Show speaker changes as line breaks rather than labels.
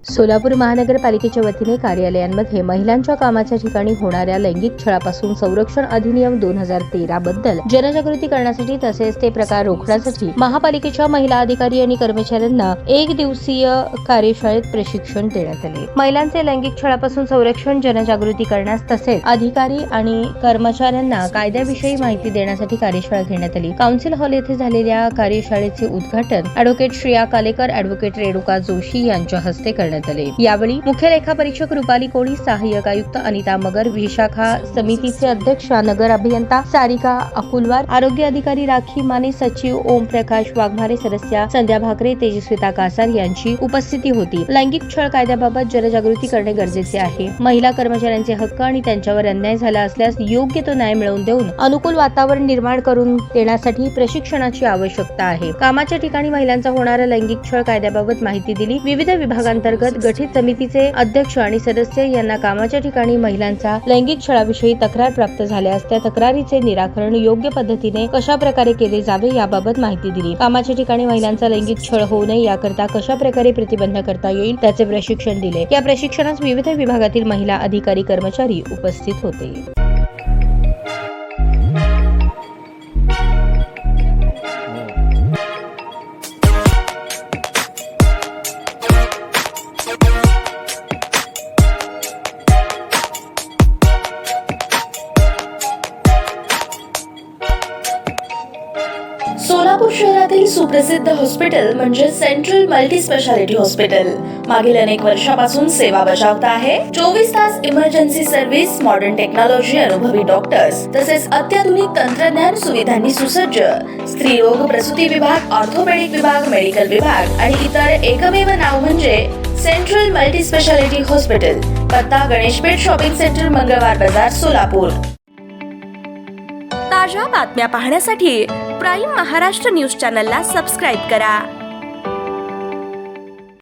सोलापूर महानगरपालिकेच्या वतीने कार्यालयांमध्ये महिलांच्या कामाच्या ठिकाणी होणाऱ्या लैंगिक छळापासून संरक्षण अधिनियम 2013 बद्दल जनजागृती करण्यासाठी तसेच ते प्रकार रोखण्यासाठी महापालिकेच्या महिला अधिकारी आणि कर्मचाऱ्यांना एक दिवसीय कार्यशाळेत प्रशिक्षण देण्यात आले। महिलांचे लैंगिक छळापासून संरक्षण जनजागृती करण्यास तसेच अधिकारी आणि कर्मचाऱ्यांना कायद्याविषयी माहिती देण्यासाठी कार्यशाळा घेण्यात आली। काउन्सिल हॉल येथे झालेल्या कार्यशाळेचे उद्घाटन ॲडव्होकेट श्रेया कालेकर, ॲडव्होकेट रेणुका जोशी यांच्या हस्ते करण्यात आले। यावेळी मुख्य लेखा परीक्षक रुपाली कोळी, सहाय्यक आयुक्त अनिता मगर, विशाखा समितीचे अध्यक्ष नगर अभियंता सारिका अकुलवार, आरोग्य अधिकारी राखी माने, सचिव ओम प्रकाश वाघमारे, सदस्य संध्या भाकरे, तेजस्विता कासार यांची उपस्थिती होती। लैंगिक छळ कायद्याबाबत जनजागृती करणे गरजेचे आहे। महिला कर्मचाऱ्यांचे हक्क आणि त्यांच्यावर अन्याय झाला असल्यास योग्य तो न्याय मिळवून देऊन अनुकूल वातावरण निर्माण करून देण्यासाठी प्रशिक्षणाची आवश्यकता आहे। कामाच्या ठिकाणी महिलांचा होणारा लैंगिक छळ कायद्याबाबत माहिती दिली। विविध विभागांतर्गत गठीत समितीचे अध्यक्ष आणि सदस्य यांना कामाच्या ठिकाणी महिलांचा लैंगिक छळाविषयी तक्रार प्राप्त झाल्यास त्या तक्रारीचे निराकरण योग्य पद्धतीने कशा प्रकारे केले जावे याबाबत माहिती दिली। कामाच्या ठिकाणी महिलांचा लैंगिक छळ होऊ नये याकरता कशा प्रकारे प्रतिबंध करता येईल त्याचे प्रशिक्षण दिले। या प्रशिक्षणास विविध विभागातील महिला अधिकारी कर्मचारी उपस्थित होते।
सोलापूर शहरातील सुप्रसिद्ध हॉस्पिटल म्हणजे सेंट्रल मल्टी स्पेशालिटी हॉस्पिटल मागील अनेक वर्षापासून सेवा बजावत आहे। 24 तास इमर्जन्सी सर्व्हिस, मॉडर्न टेक्नॉलॉजी, अनुभवी डॉक्टर्स तसेच अत्याधुनिक तंत्रज्ञान सुविधांनी सुसज्ज स्त्रीरोग प्रसूती विभाग, ऑर्थोपेडिक विभाग, मेडिकल विभाग आणि इतर एकमेव नाव म्हणजे सेंट्रल मल्टी स्पेशालिटी हॉस्पिटल। पत्ता गणेशपेठ शॉपिंग सेंटर, मंगळवार बाजार, सोलापूर। ताज्या बातम्या पाहण्यासाठी प्राईम महाराष्ट्र न्यूज चॅनलला सबस्क्राईब करा।